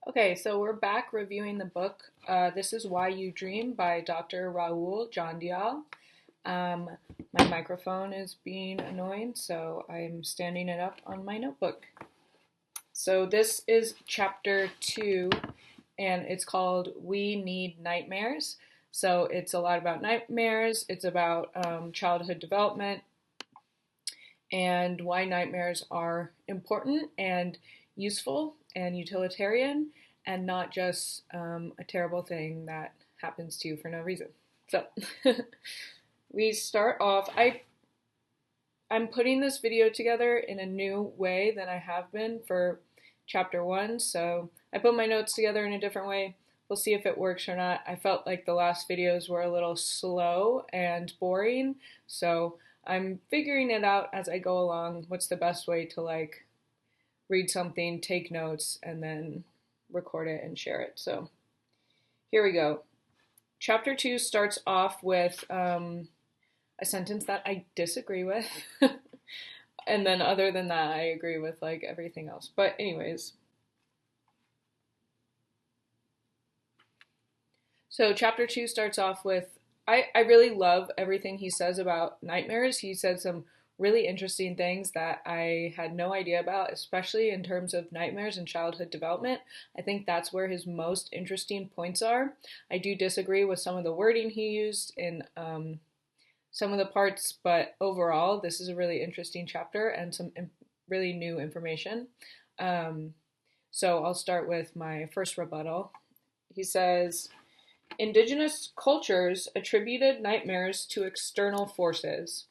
Okay, so we're back reviewing the book. This is Why You Dream by Dr. Rahul Jandial. Um, my microphone is being annoying, so I'm standing it up on my notebook. So this is chapter 2, and it's called We Need Nightmares. So it's a lot about nightmares, it's about childhood development, and why nightmares are important and useful and utilitarian and not just a terrible thing that happens to you for no reason. So we start off. I'm putting this video together in a new way than I have been for chapter 1. So I put my notes together in a different way. We'll see if it works or not. I felt like the last videos were a little slow and boring, so I'm figuring it out as I go along. What's the best way to read something, take notes, and then record it and share it. So here we go. Chapter 2 starts off with a sentence that I disagree with. And then other than that, I agree with everything else. But anyways, so chapter 2 starts off with, I really love everything he says about nightmares. He said some really interesting things that I had no idea about, especially in terms of nightmares and childhood development. I think that's where his most interesting points are. I do disagree with some of the wording he used in some of the parts, but overall, this is a really interesting chapter and some really new information. So I'll start with my first rebuttal. He says, indigenous cultures attributed nightmares to external forces,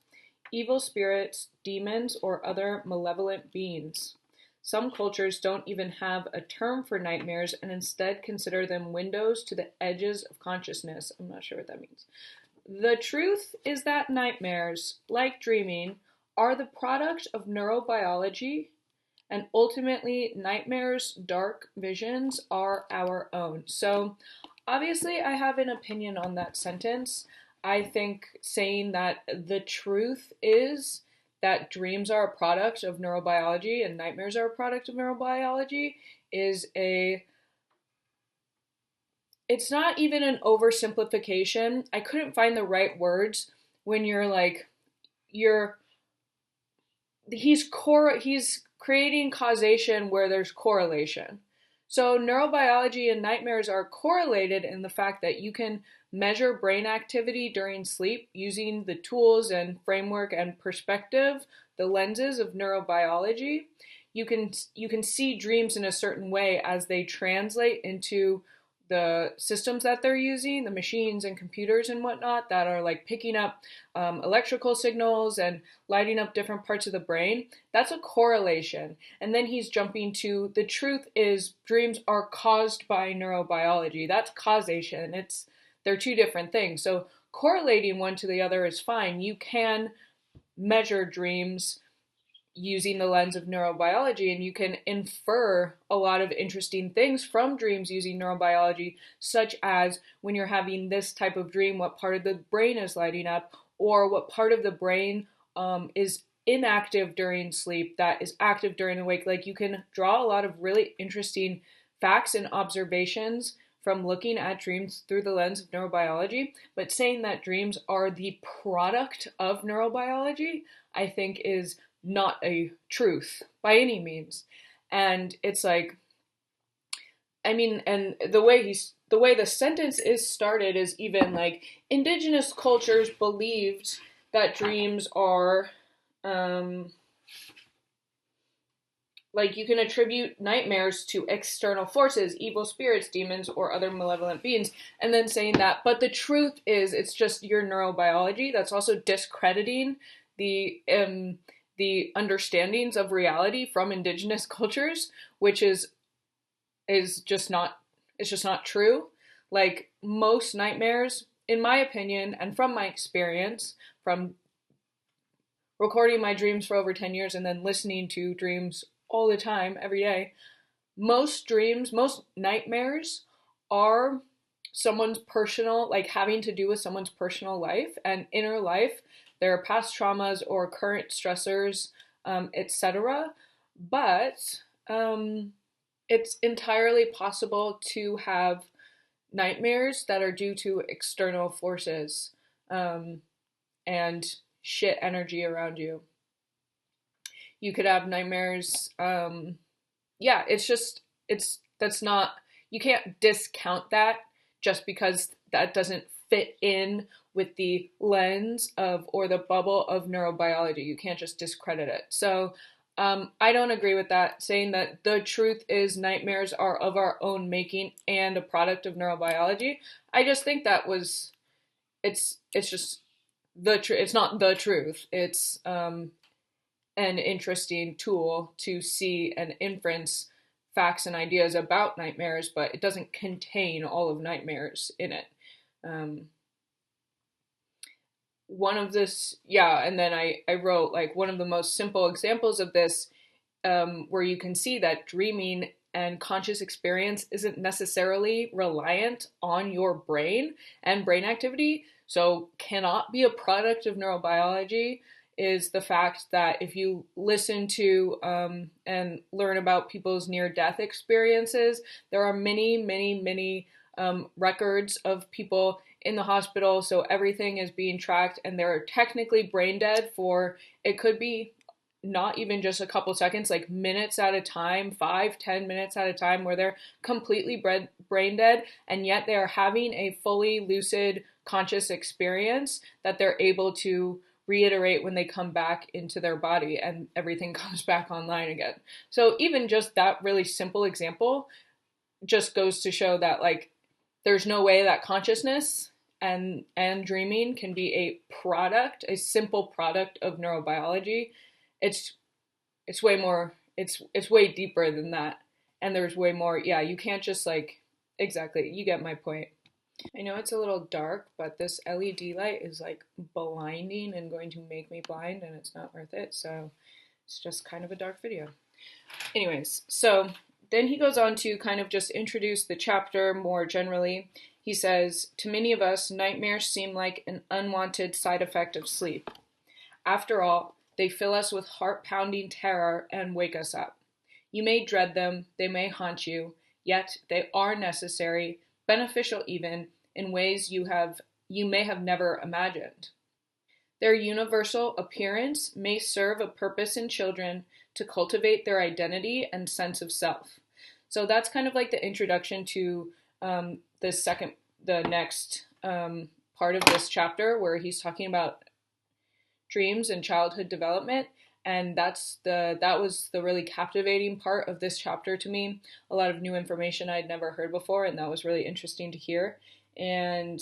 evil spirits, demons, or other malevolent beings. Some cultures don't even have a term for nightmares and instead consider them windows to the edges of consciousness. I'm not sure what that means. The truth is that nightmares, like dreaming, are the product of neurobiology, and ultimately, nightmares' dark visions are our own. So, obviously, I have an opinion on that sentence. I think saying that the truth is that dreams are a product of neurobiology and nightmares are a product of neurobiology is it's not even an oversimplification. I couldn't find the right words when you're he's creating causation where there's correlation. So neurobiology and nightmares are correlated in the fact that you can measure brain activity during sleep using the tools and framework and perspective, the lenses of neurobiology. You can see dreams in a certain way as they translate into the systems that they're using, the machines and computers and whatnot that are picking up electrical signals and lighting up different parts of the brain. That's a correlation. And then he's jumping to the truth is dreams are caused by neurobiology. That's causation. They're two different things. So correlating one to the other is fine. You can measure dreams using the lens of neurobiology, and you can infer a lot of interesting things from dreams using neurobiology, such as when you're having this type of dream, what part of the brain is lighting up, or what part of the brain is inactive during sleep that is active during awake. You can draw a lot of really interesting facts and observations from looking at dreams through the lens of neurobiology, but saying that dreams are the product of neurobiology, I think is not a truth by any means. And it's and the way the sentence is started is even indigenous cultures believed that dreams are you can attribute nightmares to external forces, evil spirits, demons, or other malevolent beings, and then saying that, but the truth is it's just your neurobiology. That's also discrediting the understandings of reality from indigenous cultures, which is just not, it's just not true. Most nightmares, in my opinion, and from my experience, from recording my dreams for over 10 years and then listening to dreams all the time, every day, most nightmares are someone's personal, having to do with someone's personal life and inner life, their past traumas or current stressors, etc. But it's entirely possible to have nightmares that are due to external forces, and shit energy around you. You could have nightmares. Yeah, it's just, that's not, you can't discount that just because that doesn't fit in with the lens of, or the bubble of neurobiology. You can't just discredit it. So I don't agree with that, saying that the truth is nightmares are of our own making and a product of neurobiology. I just think that was, it's just it's not the truth. It's an interesting tool to see and inference facts and ideas about nightmares, but it doesn't contain all of nightmares in it. One of this, yeah, and then I wrote like one of the most simple examples of this, where you can see that dreaming and conscious experience isn't necessarily reliant on your brain and brain activity, so cannot be a product of neurobiology, is the fact that if you listen to and learn about people's near-death experiences, there are many records of people in the hospital, so everything is being tracked, and they're technically brain dead for, it could be not even just a couple seconds, like minutes at a time, 5-10 minutes at a time, where they're completely brain dead, and yet they are having a fully lucid conscious experience that they're able to reiterate when they come back into their body and everything comes back online again. So even just that really simple example just goes to show that, like, there's no way that consciousness and dreaming can be a simple product of neurobiology. It's way more, it's way deeper than that. And there's way more, yeah, you can't just like, exactly, you get my point. I know it's a little dark, but this LED light is like blinding and going to make me blind, and it's not worth it. So it's just kind of a dark video. Anyways, so then he goes on to kind of just introduce the chapter more generally. He says, to many of us, nightmares seem like an unwanted side effect of sleep. After all, they fill us with heart-pounding terror and wake us up. You may dread them, they may haunt you, yet they are necessary, beneficial even, in ways you may have never imagined. Their universal appearance may serve a purpose in children to cultivate their identity and sense of self. So that's kind of like the introduction to the next part of this chapter, where he's talking about dreams and childhood development. And that was the really captivating part of this chapter to me. A lot of new information I'd never heard before, and that was really interesting to hear. And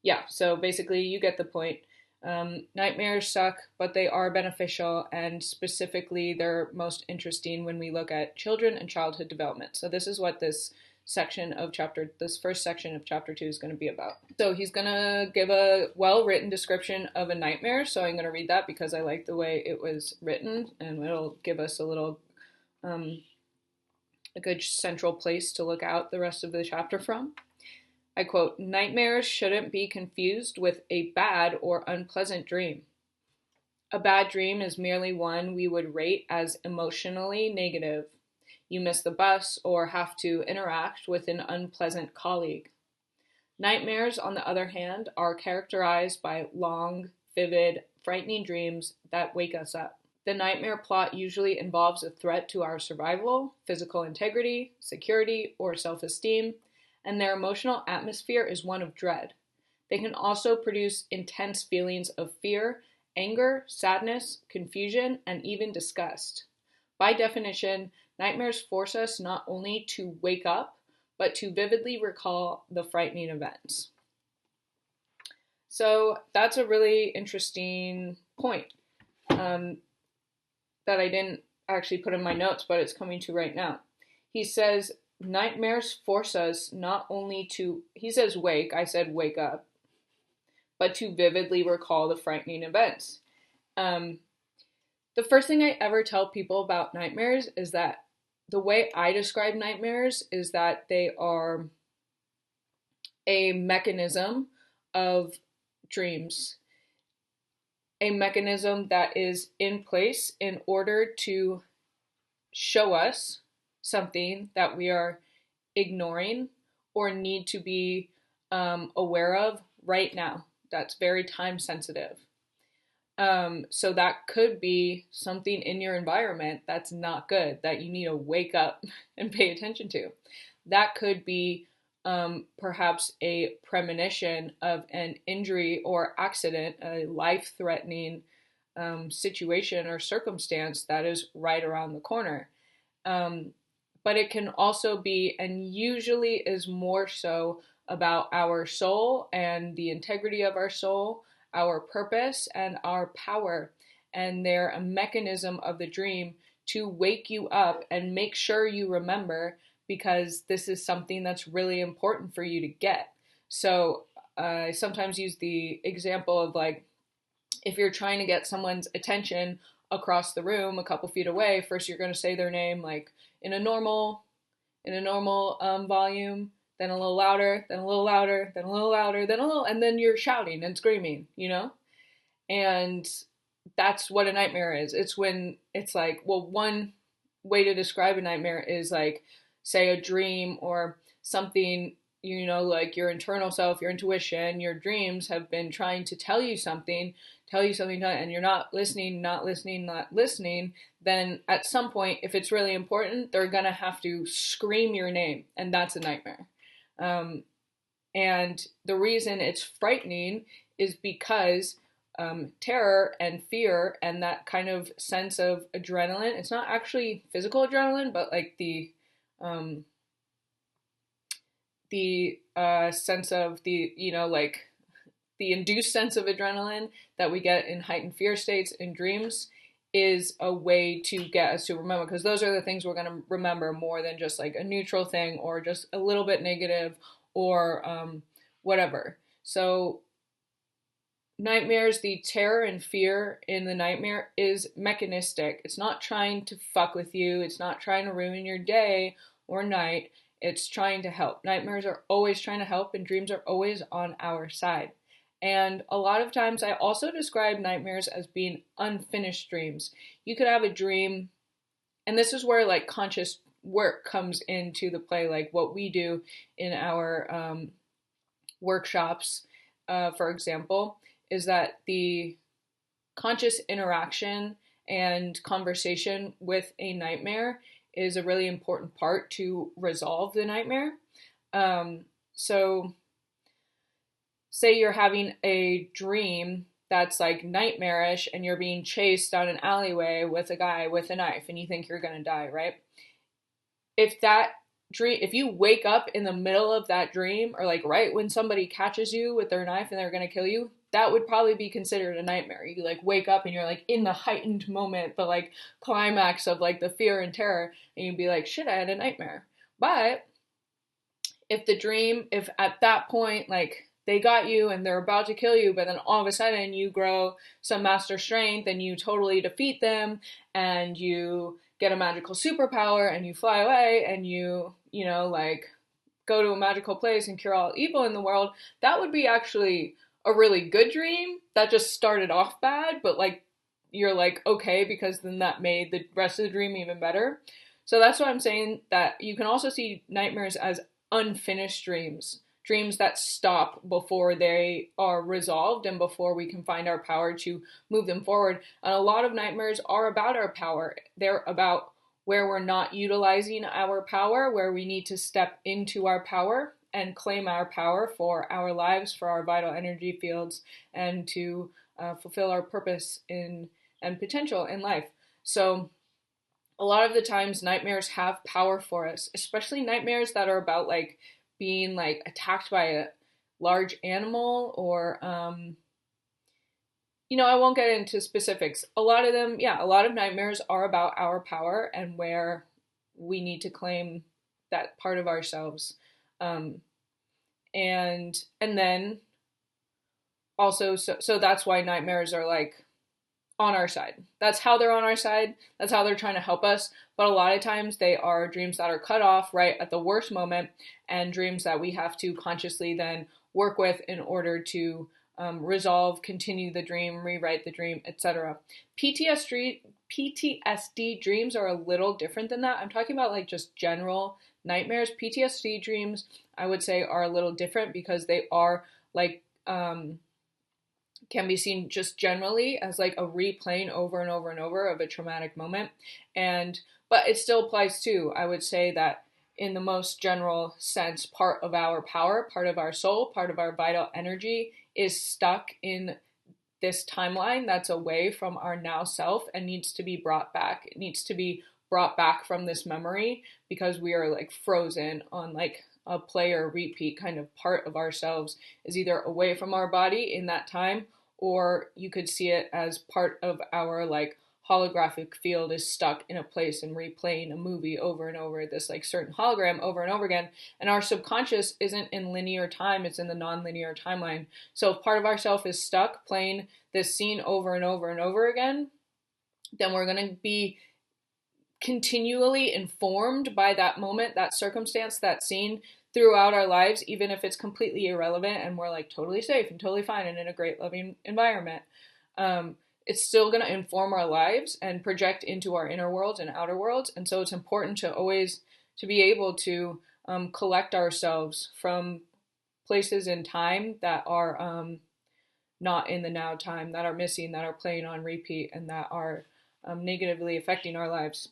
yeah, so basically you get the point. Nightmares suck, but they are beneficial, and specifically they're most interesting when we look at children and childhood development. So this is what this first section of chapter 2 is going to be about. So he's going to give a well-written description of a nightmare. So I'm going to read that because I like the way it was written, and it'll give us a good central place to look out the rest of the chapter from. I quote, "Nightmares shouldn't be confused with a bad or unpleasant dream. A bad dream is merely one we would rate as emotionally negative. You miss the bus or have to interact with an unpleasant colleague. Nightmares, on the other hand, are characterized by long, vivid, frightening dreams that wake us up. The nightmare plot usually involves a threat to our survival, physical integrity, security, or self-esteem, and their emotional atmosphere is one of dread. They can also produce intense feelings of fear, anger, sadness, confusion, and even disgust. By definition, nightmares force us not only to wake up, but to vividly recall the frightening events." So that's a really interesting point that I didn't actually put in my notes, but it's coming to right now. He says, nightmares force us not only to, he says wake, I said wake up, but to vividly recall the frightening events. The first thing I ever tell people about nightmares is that the way I describe nightmares is that they are a mechanism of dreams, a mechanism that is in place in order to show us something that we are ignoring or need to be aware of right now. That's very time sensitive. So that could be something in your environment that's not good, that you need to wake up and pay attention to. That could be perhaps a premonition of an injury or accident, a life-threatening situation or circumstance that is right around the corner. But it can also be, and usually is more so, about our soul and the integrity of our soul, our purpose, and our power. And they're a mechanism of the dream to wake you up and make sure you remember, because this is something that's really important for you to get. So I sometimes use the example of, like, if you're trying to get someone's attention across the room a couple feet away, first you're going to say their name like in a normal volume, then a little louder, then a little louder, then a little louder, then a little, and then you're shouting and screaming, you know? And that's what a nightmare is. It's when it's like, well, one way to describe a nightmare is like, say, a dream or something, you know, like your internal self, your intuition, your dreams have been trying to tell you something, and you're not listening, then at some point, if it's really important, they're gonna have to scream your name, and that's a nightmare. And the reason it's frightening is because terror and fear and that kind of sense of adrenaline, it's not actually physical adrenaline, but like the sense of the, you know, like the induced sense of adrenaline that we get in heightened fear states in dreams is a way to get us to remember, because those are the things we're going to remember more than just like a neutral thing or just a little bit negative or whatever. So nightmares, the terror and fear in the nightmare is mechanistic. It's not trying to fuck with you. It's not trying to ruin your day or night. It's trying to help. Nightmares are always trying to help, and dreams are always on our side. And a lot of times I also describe nightmares as being unfinished dreams. You could have a dream, and this is where like conscious work comes into the play, like what we do in our workshops, for example, is that the conscious interaction and conversation with a nightmare is a really important part to resolve the nightmare. So say you're having a dream that's like nightmarish and you're being chased down an alleyway with a guy with a knife and you think you're gonna die, right? If you wake up in the middle of that dream, or like right when somebody catches you with their knife and they're gonna kill you, that would probably be considered a nightmare. You like wake up and you're like in the heightened moment, the like climax of like the fear and terror, and you'd be like, shit, I had a nightmare. But if at that point, like they got you and they're about to kill you, but then all of a sudden you grow some master strength and you totally defeat them and you get a magical superpower and you fly away and you know, like go to a magical place and cure all evil in the world, that would be actually a really good dream that just started off bad, but like you're like, okay, because then that made the rest of the dream even better. So that's why I'm saying that you can also see nightmares as unfinished dreams that stop before they are resolved and before we can find our power to move them forward. And a lot of nightmares are about our power. They're about where we're not utilizing our power, where we need to step into our power and claim our power for our lives, for our vital energy fields, and to fulfill our purpose and potential in life. So a lot of the times nightmares have power for us, especially nightmares that are about like being like attacked by a large animal or I won't get into specifics. A lot of nightmares are about our power and where we need to claim that part of ourselves. And then also, so that's why nightmares are like on our side. That's how they're on our side. That's how they're trying to help us. But a lot of times they are dreams that are cut off right at the worst moment, and dreams that we have to consciously then work with in order to resolve, continue the dream, rewrite the dream, etc. PTSD dreams are a little different than that. I'm talking about like just general nightmares. PTSD dreams, I would say, are a little different because they are like can be seen just generally as like a replaying over and over and over of a traumatic moment. And but it still applies too. I would say that in the most general sense, part of our power, part of our soul, part of our vital energy is stuck in this timeline that's away from our now self and needs to be brought back. It needs to be brought back from this memory because we are like frozen on like a play or repeat kind of part of ourselves is either away from our body in that time, or you could see it as part of our like holographic field is stuck in a place and replaying a movie over and over, this like certain hologram over and over again. And our subconscious isn't in linear time, it's in the non-linear timeline. So if part of ourself is stuck playing this scene over and over and over again, then we're going to be continually informed by that moment, that circumstance, that scene throughout our lives, even if it's completely irrelevant and we're like totally safe and totally fine and in a great loving environment. It's still going to inform our lives and project into our inner worlds and outer worlds. And so it's important to always to be able to collect ourselves from places in time that are not in the now time, that are missing, that are playing on repeat, and that are negatively affecting our lives.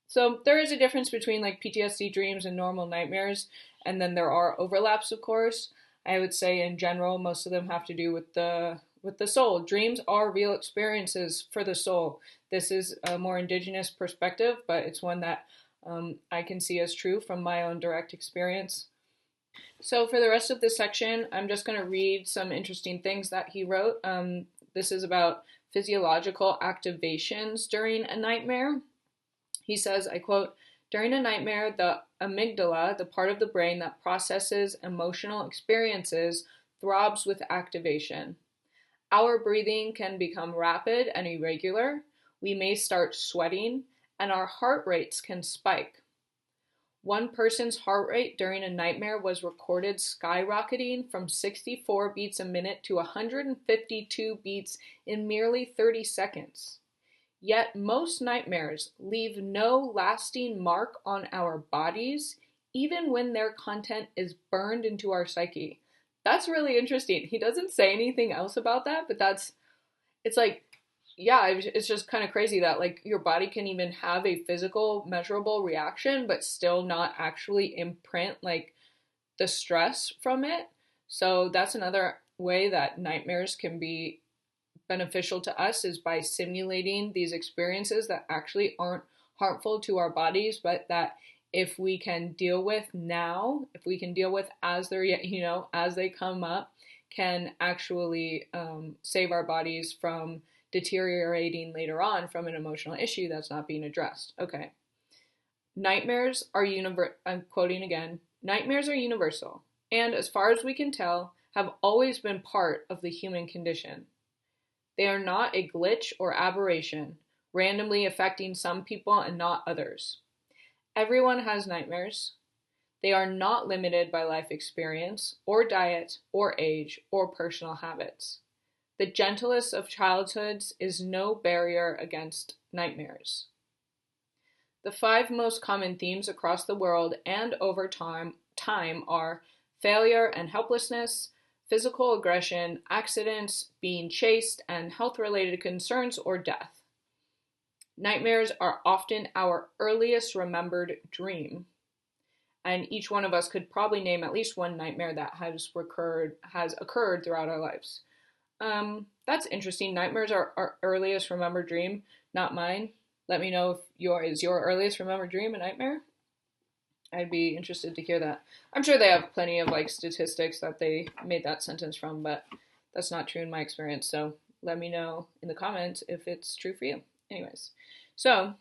So there is a difference between like PTSD dreams and normal nightmares, and then there are overlaps, of course. I would say in general, most of them have to do with the soul. Dreams are real experiences for the soul. This is a more indigenous perspective, but it's one that I can see as true from my own direct experience. So for the rest of this section, I'm just going to read some interesting things that he wrote. This is about physiological activations during a nightmare. He says, I quote, "During a nightmare, the amygdala, the part of the brain that processes emotional experiences, throbs with activation. Our breathing can become rapid and irregular. We may start sweating, and our heart rates can spike. One person's heart rate during a nightmare was recorded skyrocketing from 64 beats a minute to 152 beats in merely 30 seconds. Yet most nightmares leave no lasting mark on our bodies, even when their content is burned into our psyche." That's really interesting. He doesn't say anything else about that, but it's like, yeah, it's just kind of crazy that like your body can even have a physical measurable reaction, but still not actually imprint like the stress from it. So that's another way that nightmares can be beneficial to us, is by simulating these experiences that actually aren't harmful to our bodies, but that if we can deal with now, if we can deal with as they're, as they come up, can actually save our bodies from deteriorating later on from an emotional issue that's not being addressed. Okay. Nightmares are I'm quoting again, "Nightmares are universal, and as far as we can tell, have always been part of the human condition. They are not a glitch or aberration, randomly affecting some people and not others. Everyone has nightmares. They are not limited by life experience, or diet, or age, or personal habits. The gentlest of childhoods is no barrier against nightmares. The 5 most common themes across the world and over time are failure and helplessness, physical aggression, accidents, being chased, and health-related concerns or death. Nightmares are often our earliest remembered dream, and each one of us could probably name at least one nightmare that has occurred throughout our lives." That's interesting. Nightmares are our earliest remembered dream, not mine. Let me know if is your earliest remembered dream a nightmare? I'd be interested to hear that. I'm sure they have plenty of like statistics that they made that sentence from, but that's not true in my experience. So let me know in the comments if it's true for you. Anyways, so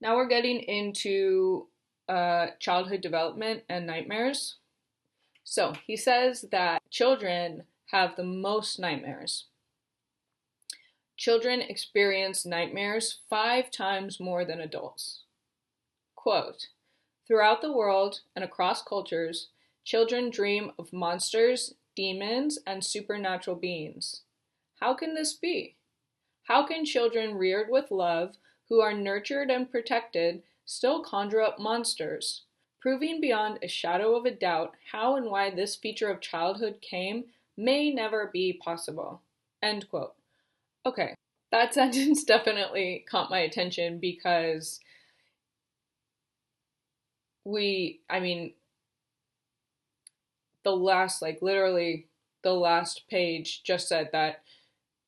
now we're getting into childhood development and nightmares. So he says that children have the most nightmares. Children experience nightmares 5 times more than adults. Quote, "Throughout the world and across cultures, children dream of monsters, demons, and supernatural beings. How can this be? How can children reared with love, who are nurtured and protected, still conjure up monsters? Proving beyond a shadow of a doubt how and why this feature of childhood came may never be possible. End quote. Okay, that sentence definitely caught my attention because I mean, literally the last page just said that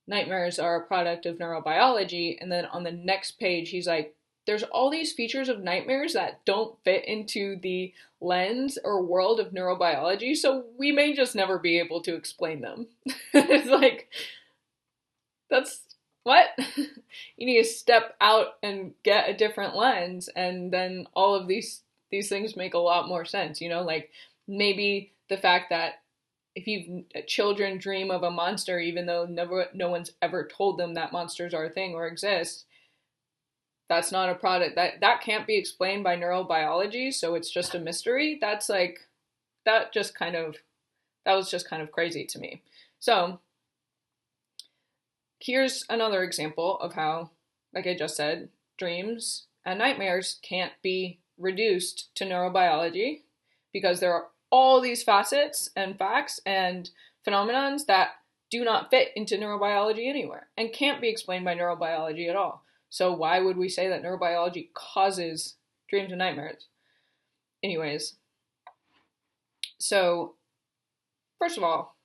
nightmares are a product of neurobiology. And then on the next page, he's like, there's all these features of nightmares that don't fit into the lens or world of neurobiology, so we may just never be able to explain them. It's like, that's what? You need to step out and get a different lens, and then all of these things make a lot more sense, like maybe the fact that if children dream of a monster, even though no one's ever told them that monsters are a thing or exist, that's not a product that can't be explained by neurobiology, so it's just a mystery. That's like that was just kind of crazy to me. So here's another example of how, like I just said, dreams and nightmares can't be reduced to neurobiology because there are all these facets and facts and phenomenons that do not fit into neurobiology anywhere and can't be explained by neurobiology at all. So why would we say that neurobiology causes dreams and nightmares? Anyways, so first of all,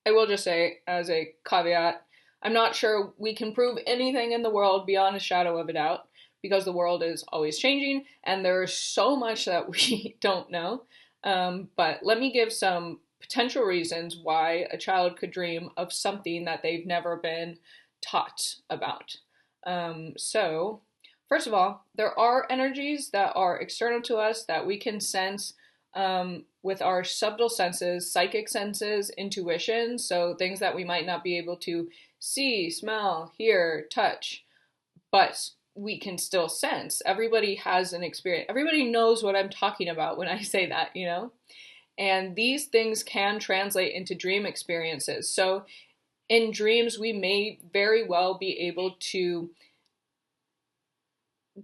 I will just say as a caveat, I'm not sure we can prove anything in the world beyond a shadow of a doubt because the world is always changing and there's so much that we don't know. But let me give some potential reasons why a child could dream of something that they've never been taught about. So, first of all, there are energies that are external to us that we can sense with our subtle senses, psychic senses, intuition, so things that we might not be able to see, smell, hear, touch, but we can still sense. Everybody has an experience. Everybody knows what I'm talking about when I say that, And these things can translate into dream experiences. So in dreams, we may very well be able to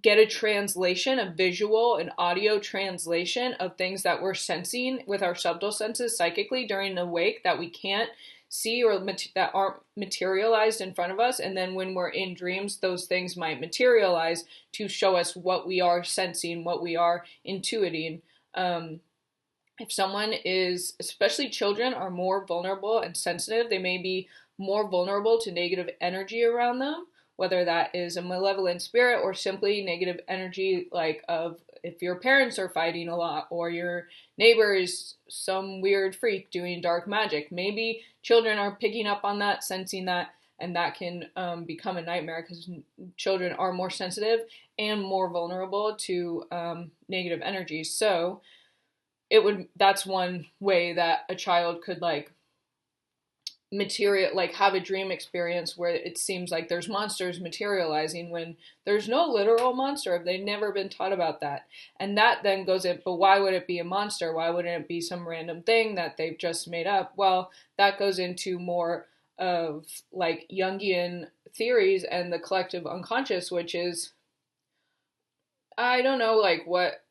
get a translation, a visual, an audio translation of things that we're sensing with our subtle senses psychically during the wake that we can't see or that aren't materialized in front of us. And then when we're in dreams, those things might materialize to show us what we are sensing, what we are intuiting. If someone is, especially children, are more vulnerable and sensitive, they may be more vulnerable to negative energy around them, whether that is a malevolent spirit or simply negative energy, like of if your parents are fighting a lot or your neighbor is some weird freak doing dark magic. Maybe children are picking up on that, sensing that, and that can become a nightmare because children are more sensitive and more vulnerable to negative energy. So that's one way that a child could have a dream experience where it seems like there's monsters materializing when there's no literal monster if they've never been taught about that. And that then goes in, but why would it be a monster? Why wouldn't it be some random thing that they've just made up? Well, that goes into more of Jungian theories and the collective unconscious, which is, I don't know,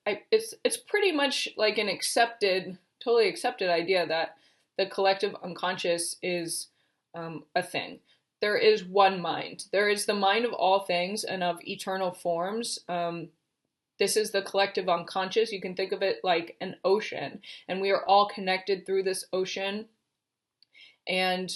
it's pretty much like an totally accepted idea that the collective unconscious is a thing. There is one mind. There is the mind of all things and of eternal forms. This is the collective unconscious. You can think of it like an ocean, and we are all connected through this ocean. And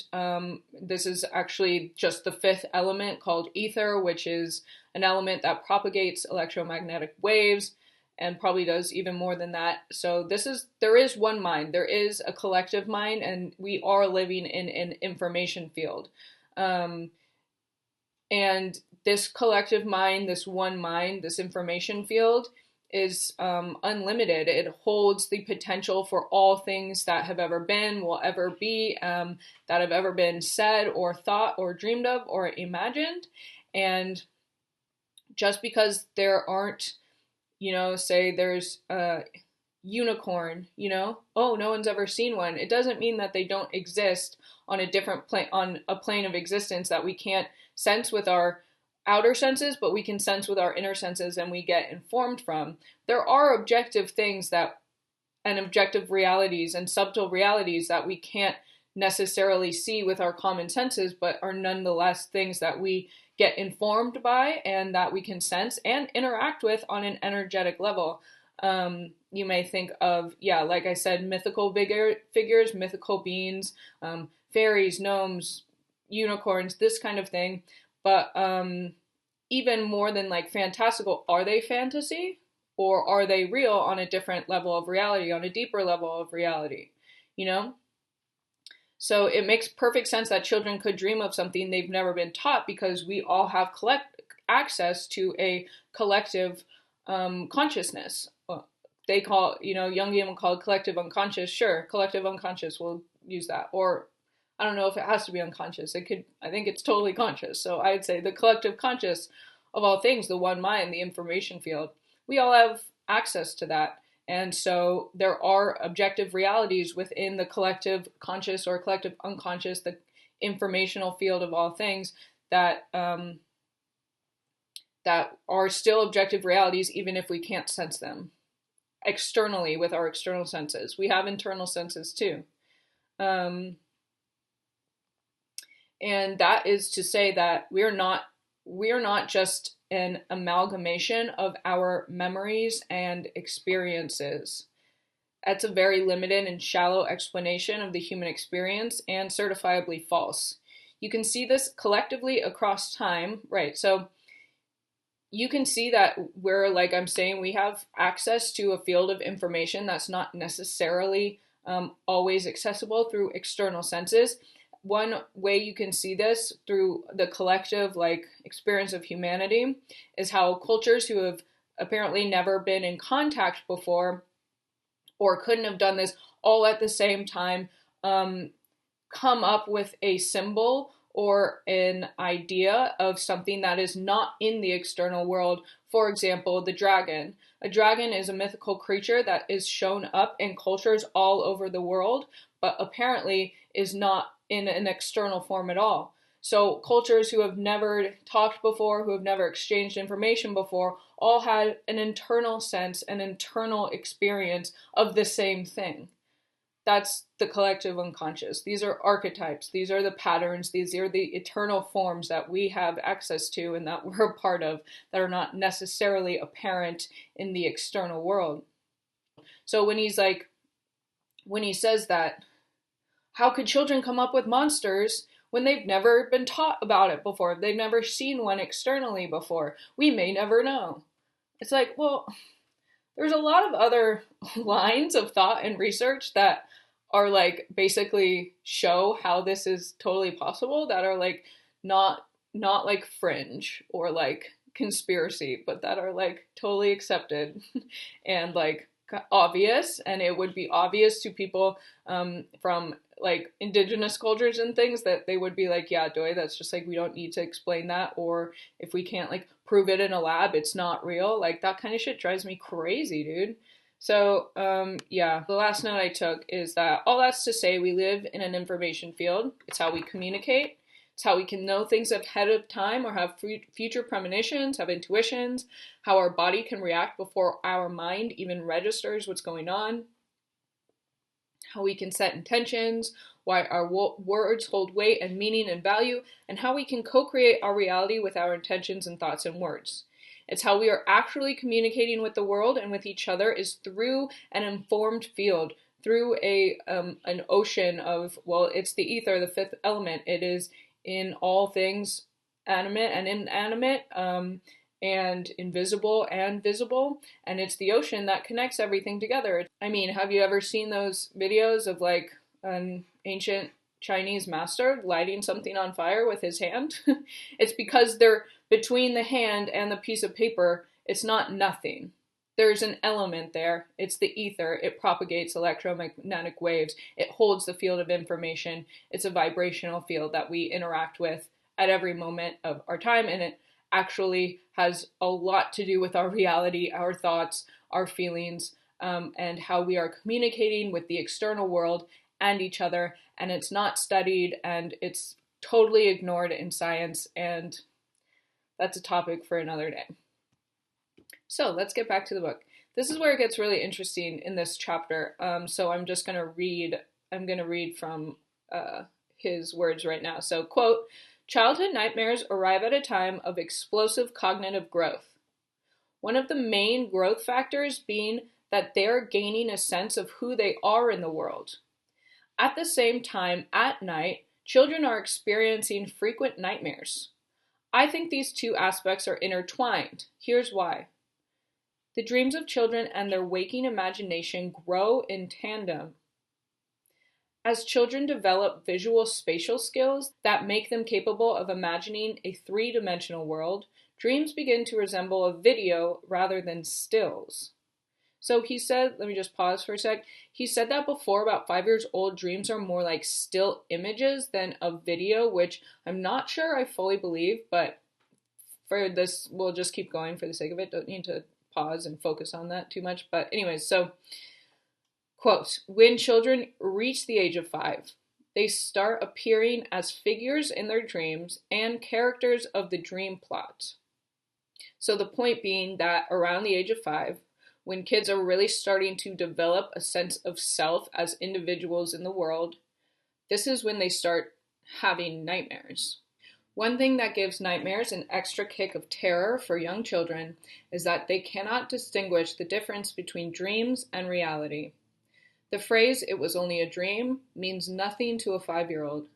this is actually just the fifth element called ether, which is an element that propagates electromagnetic waves and probably does even more than that. So there is one mind, there is a collective mind, and we are living in an information field. And this collective mind, this one mind, this information field is unlimited. It holds the potential for all things that have ever been, will ever be, that have ever been said or thought or dreamed of or imagined. And just because there aren't, say there's a unicorn, oh, no one's ever seen one. It doesn't mean that they don't exist on a different plane, on a plane of existence that we can't sense with our outer senses, but we can sense with our inner senses and we get informed from. There are objective things that, and objective realities and subtle realities that we can't necessarily see with our common senses, but are nonetheless things that we get informed by and that we can sense and interact with on an energetic level. You may think of, yeah, like I said, mythical figures, mythical beings, fairies, gnomes, unicorns, this kind of thing. But even more than like fantastical, are they fantasy? Or are they real on a different level of reality, on a deeper level of reality? You know? So it makes perfect sense that children could dream of something they've never been taught, because we all have access to a collective consciousness. They call, Jungian would call it collective unconscious. Sure, collective unconscious, we'll use that. Or I don't know if it has to be unconscious. I think it's totally conscious. So I'd say the collective conscious of all things, the one mind, the information field. We all have access to that. And so there are objective realities within the collective conscious or collective unconscious, the informational field of all things, that that are still objective realities, even if we can't sense them externally with our external senses. We have internal senses too. And that is to say that we're not just an amalgamation of our memories and experiences. That's a very limited and shallow explanation of the human experience, and certifiably false. You can see this collectively across time, right? So you can see that we're, like I'm saying, we have access to a field of information that's not necessarily always accessible through external senses. One way you can see this through the collective experience of humanity is how cultures who have apparently never been in contact before, or couldn't have done this all at the same time, come up with a symbol or an idea of something that is not in the external world. For example, the dragon. A dragon is a mythical creature that is shown up in cultures all over the world, but apparently is not in an external form at all. So cultures who have never talked before, who have never exchanged information before, all had an internal sense, an internal experience of the same thing. That's the collective unconscious. These are archetypes. These are the patterns. These are the eternal forms that we have access to and that we're a part of, that are not necessarily apparent in the external world. So when he says that, how could children come up with monsters when they've never been taught about it before? They've never seen one externally before. We may never know. It's like, well, there's a lot of other lines of thought and research that are basically show how this is totally possible, that are not fringe or conspiracy, but that are totally accepted and obvious. And it would be obvious to people from indigenous cultures and things, that they would be yeah, Doi, that's just we don't need to explain that. Or if we can't prove it in a lab, it's not real. That kind of shit drives me crazy, dude. So yeah, the last note I took is that all that's to say, we live in an information field. It's how we communicate. It's how we can know things ahead of time or have future premonitions, have intuitions, how our body can react before our mind even registers what's going on, how we can set intentions, why our words hold weight and meaning and value, and how we can co-create our reality with our intentions and thoughts and words. It's how we are actually communicating with the world and with each other is through an informed field, through an ocean of, well, it's the ether, the fifth element. It is in all things animate and inanimate, and invisible and visible, and it's the ocean that connects everything together. I mean, have you ever seen those videos of an ancient Chinese master lighting something on fire with his hand? It's because they're between the hand and the piece of paper. It's not nothing. There's an element there. It's the ether. It propagates electromagnetic waves. It holds the field of information. It's a vibrational field that we interact with at every moment of our time, and it actually has a lot to do with our reality, our thoughts, our feelings, and how we are communicating with the external world and each other. And it's not studied, and it's totally ignored in science, and that's a topic for another day. So let's get back to the book. This is where it gets really interesting in this chapter. So I'm just going to read. I'm going to read from his words right now. So, quote, childhood nightmares arrive at a time of explosive cognitive growth. One of the main growth factors being that they're gaining a sense of who they are in the world. At the same time, at night, children are experiencing frequent nightmares. I think these two aspects are intertwined. Here's why. The dreams of children and their waking imagination grow in tandem. As children develop visual spatial skills that make them capable of imagining a three-dimensional world, dreams begin to resemble a video rather than stills. So he said, let me just pause for a sec. He said that before, about 5 years old, dreams are more like still images than a video, which I'm not sure I fully believe, but for this, we'll just keep going for the sake of it. Don't need to pause and focus on that too much. But anyways, so, quote, when children reach the age of 5, they start appearing as figures in their dreams and characters of the dream plot. So the point being that around the age of 5, when kids are really starting to develop a sense of self as individuals in the world, this is when they start having nightmares. One thing that gives nightmares an extra kick of terror for young children is that they cannot distinguish the difference between dreams and reality. The phrase, "it was only a dream," means nothing to a 5-year-old.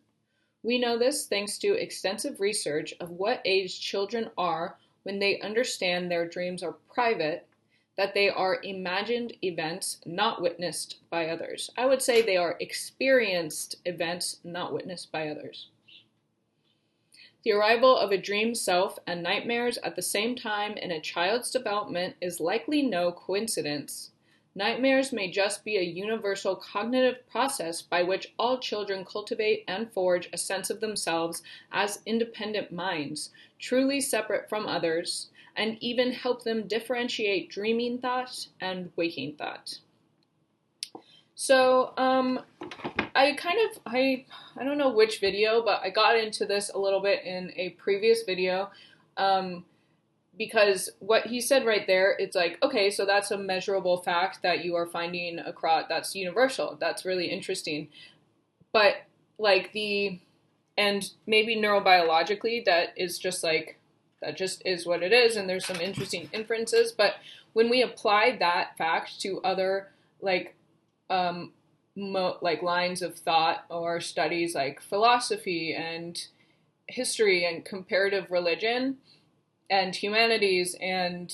We know this thanks to extensive research of what age children are when they understand their dreams are private, that they are imagined events not witnessed by others. I would say they are experienced events not witnessed by others. The arrival of a dream self and nightmares at the same time in a child's development is likely no coincidence. Nightmares may just be a universal cognitive process by which all children cultivate and forge a sense of themselves as independent minds, truly separate from others, and even help them differentiate dreaming thought and waking thought. So, I don't know which video, but I got into this a little bit in a previous video, because what he said right there, it's like, okay, so that's a measurable fact that you are finding across, that's universal. That's really interesting. But like and maybe neurobiologically, that just is what it is, and there's some interesting inferences. But when we apply that fact to other lines of thought or studies like philosophy and history and comparative religion and humanities and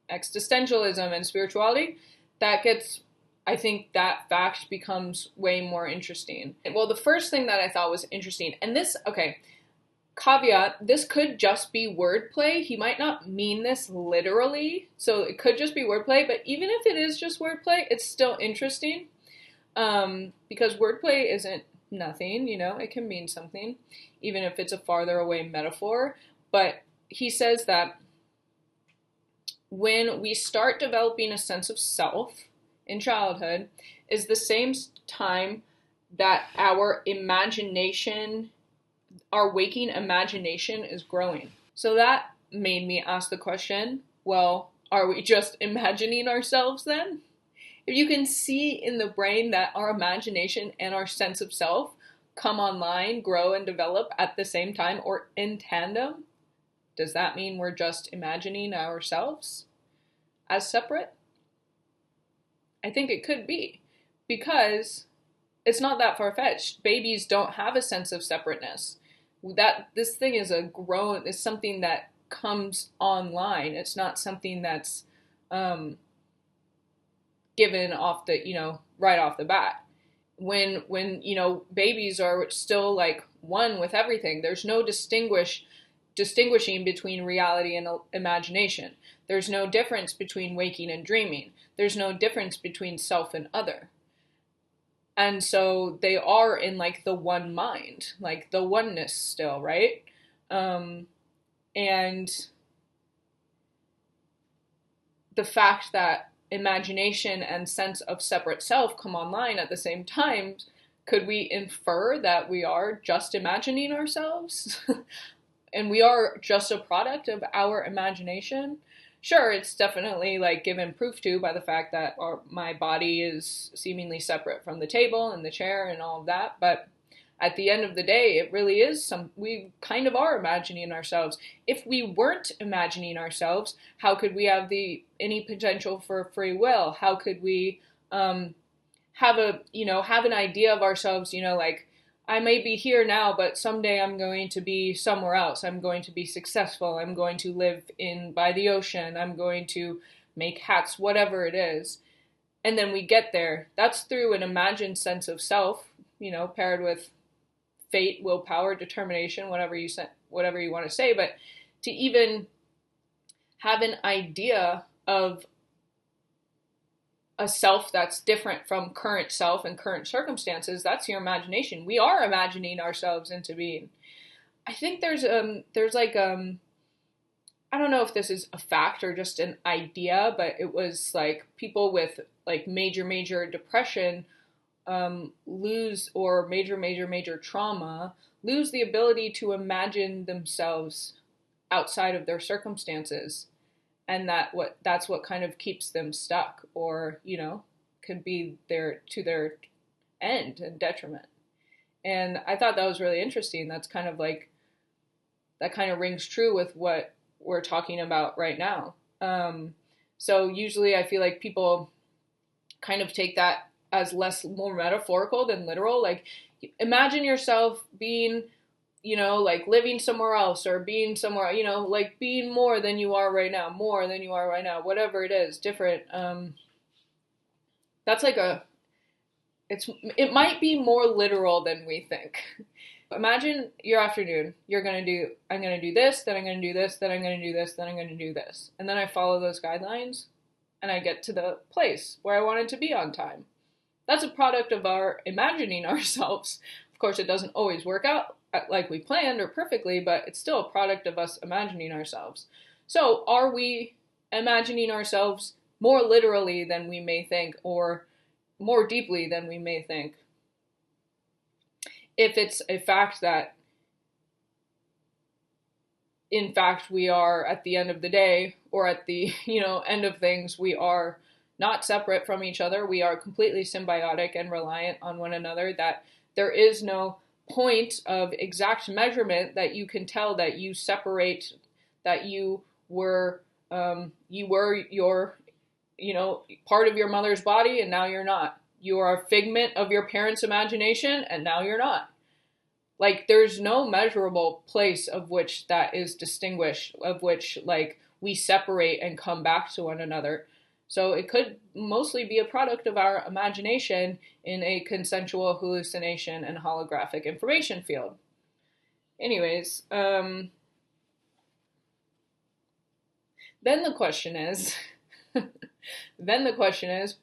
existentialism and spirituality, I think that fact becomes way more interesting. Well, the first thing that I thought was interesting, and this, okay, caveat, this could just be wordplay. He might not mean this literally, so it could just be wordplay, but even if it is just wordplay, it's still interesting, because wordplay isn't nothing, it can mean something, even if it's a farther away metaphor. But he says that when we start developing a sense of self in childhood is the same time that our waking imagination is growing. So that made me ask the question, well, are we just imagining ourselves then? If you can see in the brain that our imagination and our sense of self come online, grow, and develop at the same time or in tandem, does that mean we're just imagining ourselves as separate? I think it could be, because it's not that far-fetched. Babies don't have a sense of separateness. This thing is something that comes online. It's not something that's given off right off the bat. When babies are still like one with everything, there's no distinguishing between reality and imagination. There's no difference between waking and dreaming. There's no difference between self and other. And so they are in like the one mind, like the oneness still, right? And the fact that imagination and sense of separate self come online at the same time could we infer that we are just imagining ourselves? And we are just a product of our imagination? Sure, it's definitely like given proof to by the fact that my body is seemingly separate from the table and the chair and all of that, but at the end of the day, it really is we kind of are imagining ourselves. If we weren't imagining ourselves, how could we have any potential for free will? How could we have have an idea of ourselves, like, I may be here now, but someday I'm going to be somewhere else. I'm going to be successful. I'm going to live by the ocean. I'm going to make hats, whatever it is. And then we get there. That's through an imagined sense of self, paired with fate, willpower, determination, whatever you want to say. But to even have an idea of a self that's different from current self and current circumstances, that's your imagination. We are imagining ourselves into being. I think there's like I don't know if this is a fact or just an idea, but it was like people with like major depression lose, or major trauma, lose the ability to imagine themselves outside of their circumstances. And that's what kind of keeps them stuck, or could be to their end and detriment. And I thought that was really interesting. That's kind of like, that kind of rings true with what we're talking about right now. So usually I feel like people kind of take that as more metaphorical than literal. Like, imagine yourself being, like living somewhere else, or being somewhere, like being more than you are right now, whatever it is, different. That's like it might be more literal than we think. Imagine your afternoon. I'm going to do this, then I'm going to do this, then I'm going to do this, then I'm going to do this. And then I follow those guidelines and I get to the place where I wanted to be on time. That's a product of our imagining ourselves. Of course, it doesn't always work out like we planned or perfectly, but it's still a product of us imagining ourselves. So are we imagining ourselves more literally than we may think, or more deeply than we may think? If it's a fact that, in fact, we are, at the end of the day, or at the end of things, we are not separate from each other. We are completely symbiotic and reliant on one another, that there is no point of exact measurement that you can tell that you separate, that you were your, part of your mother's body and now you're not. You are a figment of your parents' imagination and now you're not. Like, there's no measurable place of which that is distinguished, of which, like, we separate and come back to one another. So it could mostly be a product of our imagination in a consensual hallucination and holographic information field. Anyways, then the question is,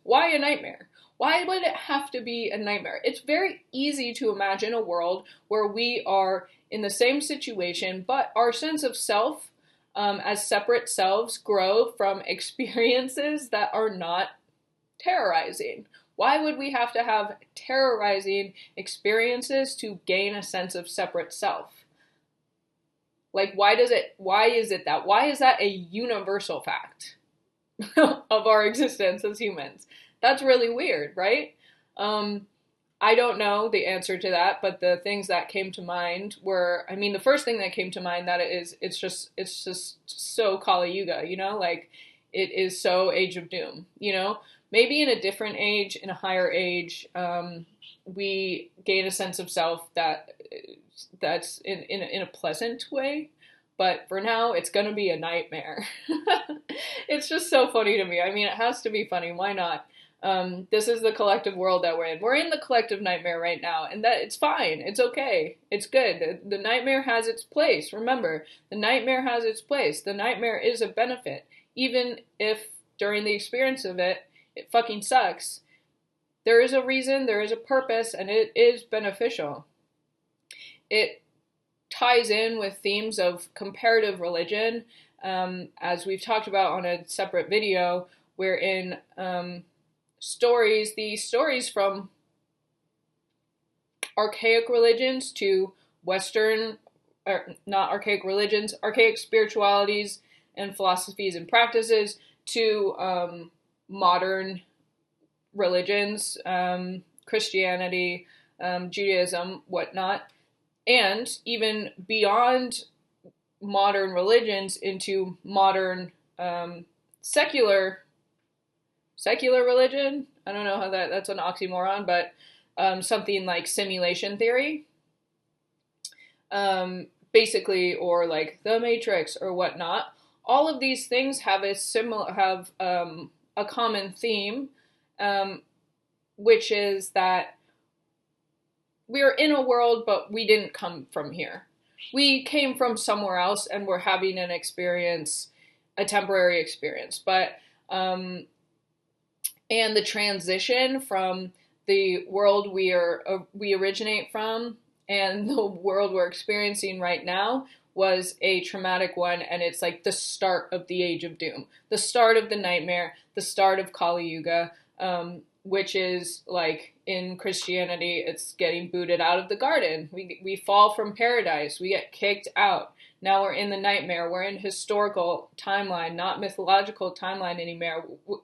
why a nightmare? Why would it have to be a nightmare? It's very easy to imagine a world where we are in the same situation, but our sense of self as separate selves grow from experiences that are not terrorizing. Why would we have to have terrorizing experiences to gain a sense of separate self? Like, why is that a universal fact of our existence as humans? That's really weird, right? I don't know the answer to that, but the things that came to mind were, the first thing that came to mind, that it's just so Kali Yuga, like, it is so Age of Doom, maybe in a different age, in a higher age, we gain a sense of self that's in a pleasant way. But for now, it's going to be a nightmare. It's just so funny to me. It has to be funny. Why not? This is the collective world that we're in. We're in the collective nightmare right now, and that it's fine. It's okay. It's good. The nightmare has its place. Remember, the nightmare has its place. The nightmare is a benefit. Even if during the experience of it fucking sucks, there is a reason, there is a purpose, and it is beneficial. It ties in with themes of comparative religion, as we've talked about on a separate video, wherein the stories from archaic religions to Western, or not archaic religions, archaic spiritualities and philosophies and practices to modern religions, Christianity, Judaism, whatnot, and even beyond modern religions into modern secular religion. I don't know how that's an oxymoron, but something like simulation theory, basically, or like the Matrix or whatnot. All of these things have a common theme, which is that we're in a world, but we didn't come from here. We came from somewhere else, and we're having an experience, a temporary experience. But and the transition from the world we originate from and the world we're experiencing right now was a traumatic one, and it's like the start of the Age of Doom, the start of the nightmare, the start of Kali Yuga, which is like in Christianity, it's getting booted out of the garden. We fall from paradise. We get kicked out. Now we're in the nightmare. We're in historical timeline, not mythological timeline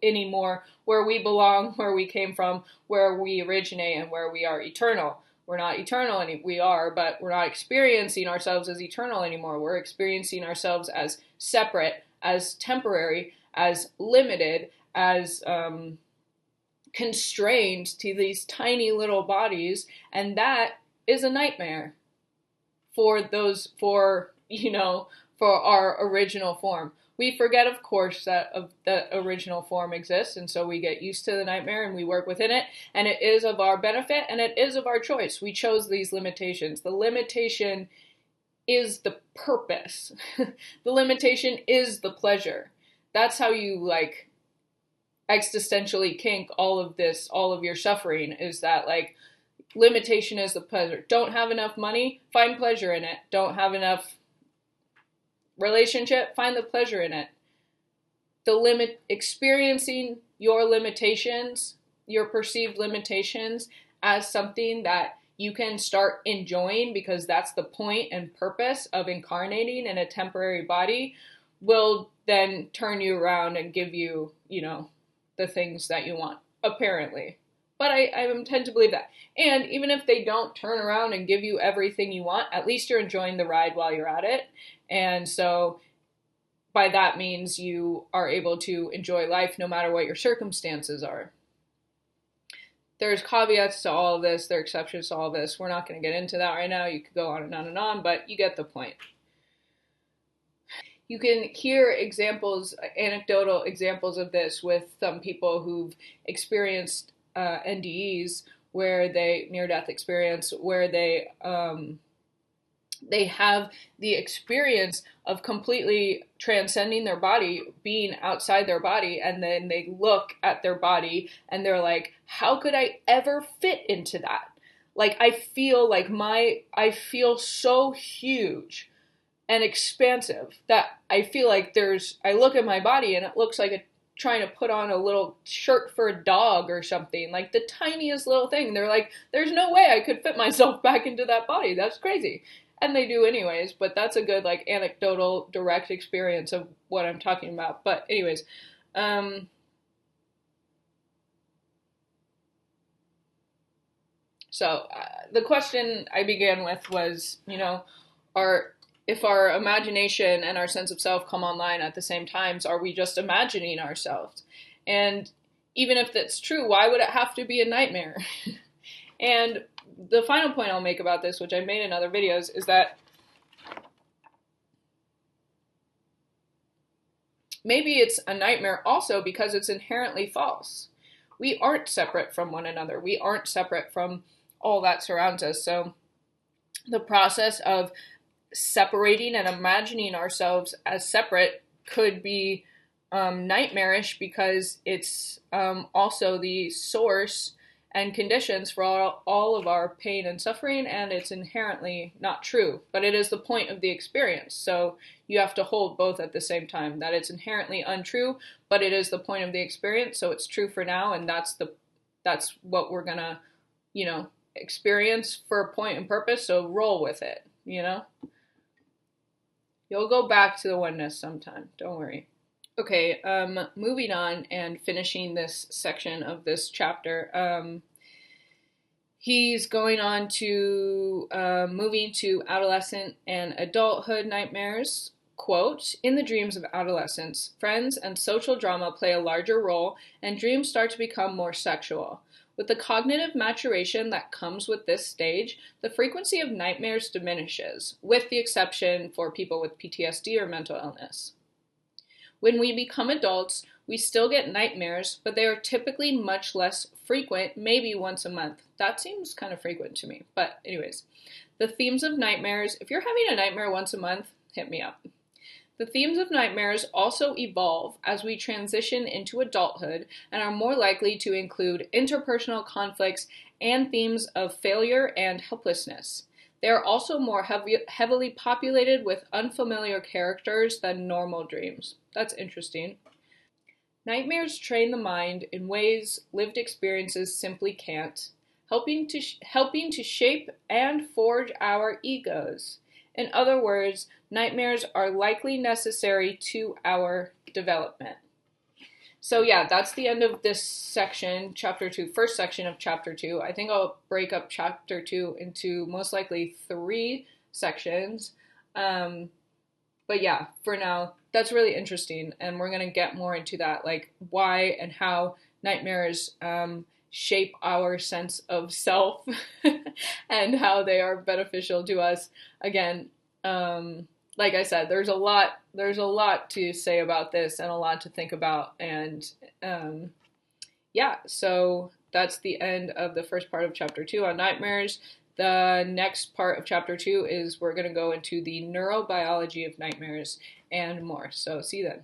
anymore, where we belong, where we came from, where we originate, and where we are eternal. We're not eternal we are, but we're not experiencing ourselves as eternal anymore. We're experiencing ourselves as separate, as temporary, as limited, as constrained to these tiny little bodies, and that is a nightmare for our original form. We forget, of course, that the original form exists, and so we get used to the nightmare and we work within it, and it is of our benefit and it is of our choice. We chose these limitations. The limitation is the purpose. The limitation is the pleasure. That's how you like existentially kink all of this, all of your suffering, is that like limitation is the pleasure. Don't have enough money? Find pleasure in it. Don't have enough relationship? Find the pleasure in it. Experiencing your limitations, your perceived limitations, as something that you can start enjoying, because that's the point and purpose of incarnating in a temporary body, will then turn you around and give you, the things that you want, apparently. But I tend to believe that. And even if they don't turn around and give you everything you want, at least you're enjoying the ride while you're at it. And so by that means you are able to enjoy life no matter what your circumstances are. There's caveats to all of this. There are exceptions to all of this. We're not going to get into that right now. You could go on and on and on, but you get the point. You can hear examples, anecdotal examples of this with some people who've experienced NDEs, where near-death experience, where they have the experience of completely transcending their body, being outside their body, and then they look at their body and they're like, how could I ever fit into that? Like, I feel so huge and expansive that I feel like I look at my body and it looks like trying to put on a little shirt for a dog or something, like the tiniest little thing. They're like, there's no way I could fit myself back into that body. That's crazy. And they do anyways, but that's a good like anecdotal direct experience of what I'm talking about. But anyways, so the question I began with was, if our imagination and our sense of self come online at the same times, are we just imagining ourselves? And even if that's true, why would it have to be a nightmare? And the final point I'll make about this, which I made in other videos, is that maybe it's a nightmare also because it's inherently false. We aren't separate from one another. We aren't separate from all that surrounds us. So the process of separating and imagining ourselves as separate could be nightmarish, because it's also the source and conditions for all of our pain and suffering, and it's inherently not true, but it is the point of the experience. So you have to hold both at the same time, that it's inherently untrue, but it is the point of the experience, so it's true for now, and that's what we're gonna, experience for a point and purpose, so roll with it, you know? You'll go back to the oneness sometime, don't worry. Okay, moving on and finishing this section of this chapter. He's going on to moving to adolescent and adulthood nightmares. Quote, in the dreams of adolescence, friends and social drama play a larger role, and dreams start to become more sexual. With the cognitive maturation that comes with this stage, the frequency of nightmares diminishes, with the exception for people with PTSD or mental illness. When we become adults, we still get nightmares, but they are typically much less frequent, maybe once a month. That seems kind of frequent to me. But anyways, the themes of nightmares, if you're having a nightmare once a month, hit me up. The themes of nightmares also evolve as we transition into adulthood and are more likely to include interpersonal conflicts and themes of failure and helplessness. They are also more heavily populated with unfamiliar characters than normal dreams. That's interesting. Nightmares train the mind in ways lived experiences simply can't, helping to shape and forge our egos. In other words, nightmares are likely necessary to our development. So yeah, that's the end of this section, chapter 2, first section of chapter 2. I think I'll break up chapter 2 into most likely 3 sections. But yeah, for now, that's really interesting, and we're going to get more into that, like why and how nightmares shape our sense of self and how they are beneficial to us. Again, like I said, there's a lot to say about this and a lot to think about, and yeah, so that's the end of the first part of chapter 2 on nightmares. The next part of chapter 2 is we're going to go into the neurobiology of nightmares and more. So see you then.